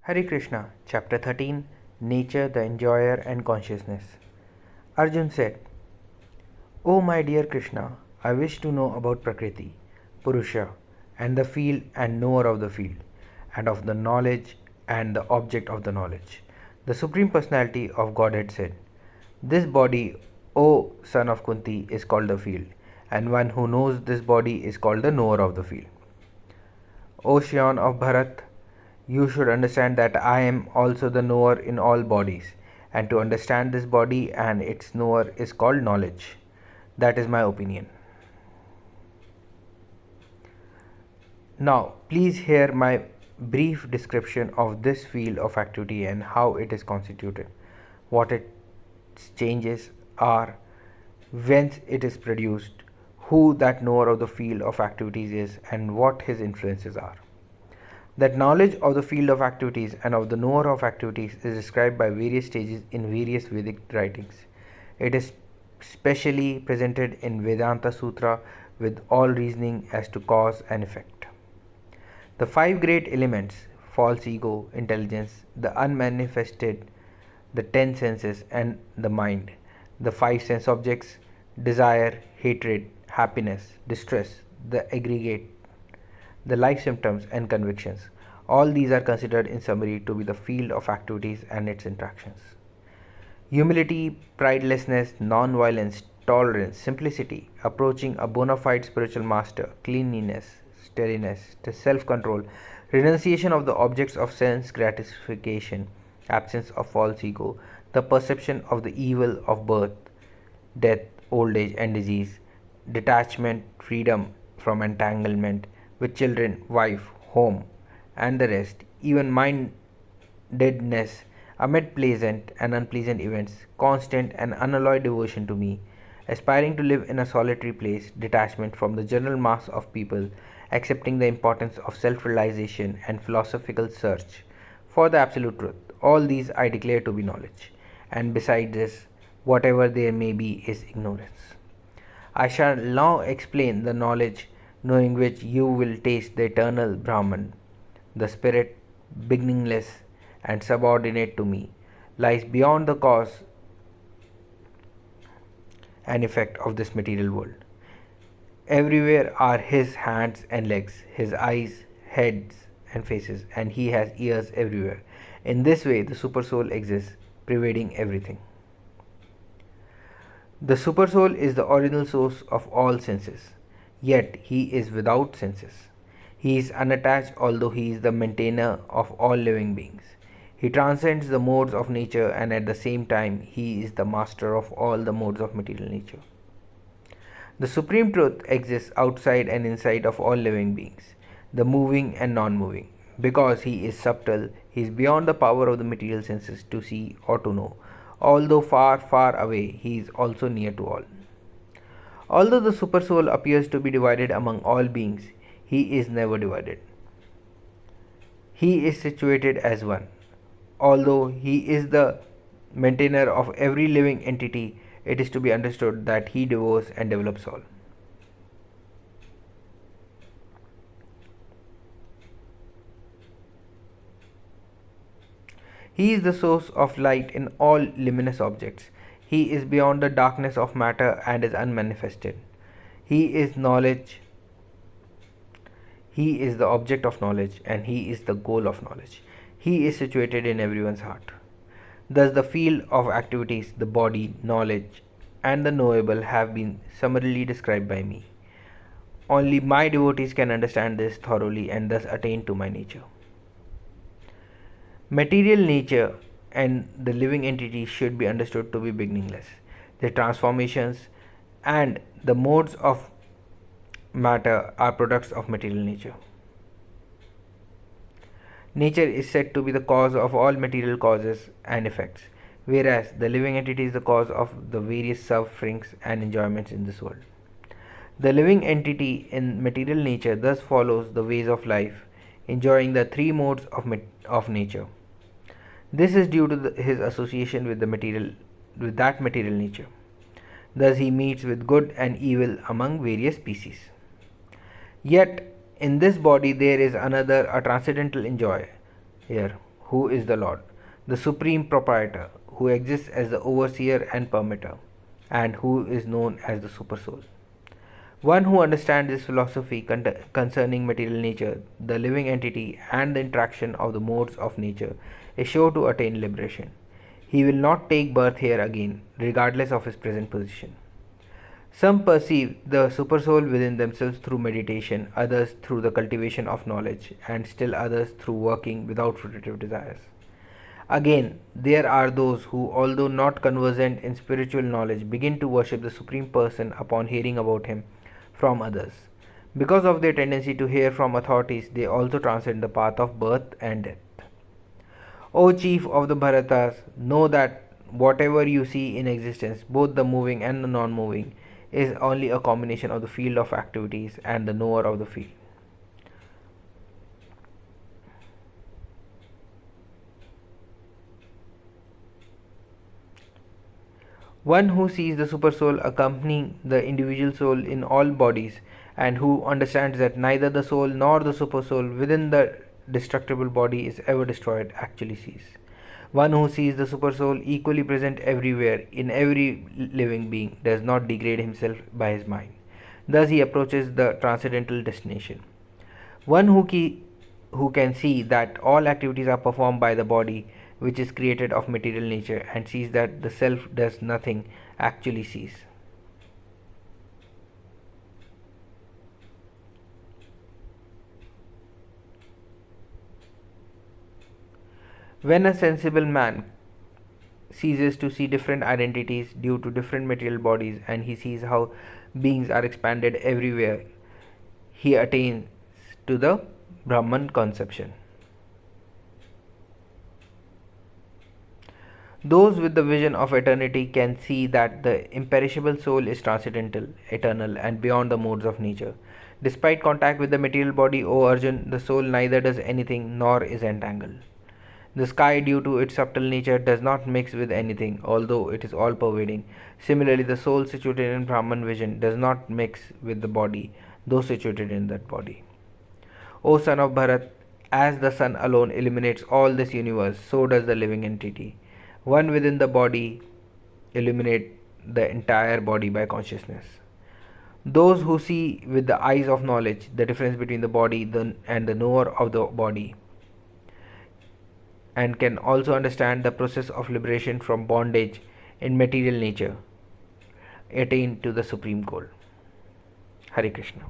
Hare Krishna, Chapter 13, Nature, the Enjoyer and Consciousness. Arjun said, O my dear Krishna, I wish to know about Prakriti, Purusha, and the field and knower of the field, and of the knowledge and the object of the knowledge. The Supreme Personality of Godhead said, This body, O son of Kunti, is called the field, and one who knows this body is called the knower of the field. O Shion of Bharat, you should understand that I am also the knower in all bodies, and to understand this body and its knower is called knowledge. That is my opinion. Now, please hear my brief description of this field of activity and how it is constituted, what its changes are, whence it is produced, who that knower of the field of activities is, and what his influences are. That knowledge of the field of activities and of the knower of activities is described by various stages in various Vedic writings. It is specially presented in Vedanta Sutra with all reasoning as to cause and effect. The five great elements, false ego, intelligence, the unmanifested, the 10 senses, and the mind, the five sense objects, desire, hatred, happiness, distress, the aggregate, the life symptoms and convictions. All these are considered in summary to be the field of activities and its interactions. Humility, pridelessness, non-violence, tolerance, simplicity, approaching a bona fide spiritual master, cleanliness, steadiness, self-control, renunciation of the objects of sense gratification, absence of false ego, the perception of the evil of birth, death, old age and disease, detachment, freedom from entanglement with children, wife, home, and the rest, even mindedness amid pleasant and unpleasant events, constant and unalloyed devotion to me, aspiring to live in a solitary place, detachment from the general mass of people, accepting the importance of self-realization and philosophical search for the absolute truth. All these I declare to be knowledge, and besides this, whatever there may be is ignorance. I shall now explain the knowledge knowing which you will taste the eternal Brahman, the spirit, beginningless and subordinate to me, lies beyond the cause and effect of this material world. Everywhere are his hands and legs, his eyes, heads and faces, and he has ears everywhere. In this way, the Supersoul exists, pervading everything. The Supersoul is the original source of all senses. Yet he is without senses. He is unattached, although he is the maintainer of all living beings. He transcends the modes of nature, and at the same time he is the master of all the modes of material nature. The Supreme Truth exists outside and inside of all living beings, the moving and non-moving. Because he is subtle, he is beyond the power of the material senses to see or to know. Although far, far away, he is also near to all. Although the Supersoul appears to be divided among all beings, he is never divided. He is situated as one. Although he is the maintainer of every living entity, it is to be understood that he devours and develops all. He is the source of light in all luminous objects. He is beyond the darkness of matter and is unmanifested. He is knowledge. He is the object of knowledge, and he is the goal of knowledge. He is situated in everyone's heart. Thus, the field of activities, the body, knowledge, and the knowable have been summarily described by me. Only my devotees can understand this thoroughly and thus attain to my nature. Material nature and the living entity should be understood to be beginningless. Their transformations and the modes of matter are products of material nature. Nature is said to be the cause of all material causes and effects, whereas the living entity is the cause of the various sufferings and enjoyments in this world. The living entity in material nature thus follows the ways of life, enjoying the three modes of nature. This is due to his association with that material nature. Thus he meets with good and evil among various species. Yet in this body there is another, a transcendental enjoyer, who is the Lord, the supreme proprietor, who exists as the overseer and permitter, and who is known as the Supersoul. One who understands this philosophy concerning material nature, the living entity, and the interaction of the modes of nature is sure to attain liberation. He will not take birth here again, regardless of his present position. Some perceive the supersoul within themselves through meditation, others through the cultivation of knowledge, and still others through working without fruitive desires. Again, there are those who, although not conversant in spiritual knowledge, begin to worship the Supreme Person upon hearing about him from others. Because of their tendency to hear from authorities, they also transcend the path of birth and death. O chief of the Bharatas, know that whatever you see in existence, both the moving and the non moving, is only a combination of the field of activities and the knower of the field. One who sees the supersoul accompanying the individual soul in all bodies, and who understands that neither the soul nor the supersoul within the destructible body is ever destroyed, actually sees. One who sees the supersoul equally present everywhere in every living being does not degrade himself by his mind. Thus he approaches the transcendental destination. One who can see that all activities are performed by the body, which is created of material nature, and sees that the self does nothing, actually sees. When a sensible man ceases to see different identities due to different material bodies, and he sees how beings are expanded everywhere, he attains to the Brahman conception. Those with the vision of eternity can see that the imperishable soul is transcendental, eternal, and beyond the modes of nature. Despite contact with the material body, O Arjun, the soul neither does anything nor is entangled. The sky, due to its subtle nature, does not mix with anything, although it is all pervading. Similarly, the soul situated in Brahman vision does not mix with the body, though situated in that body. O son of Bharat, as the sun alone illuminates all this universe, so does the living entity. One within the body illuminate the entire body by consciousness. Those who see with the eyes of knowledge the difference between the body and the knower of the body, and can also understand the process of liberation from bondage in material nature, attain to the supreme goal. Hare Krishna.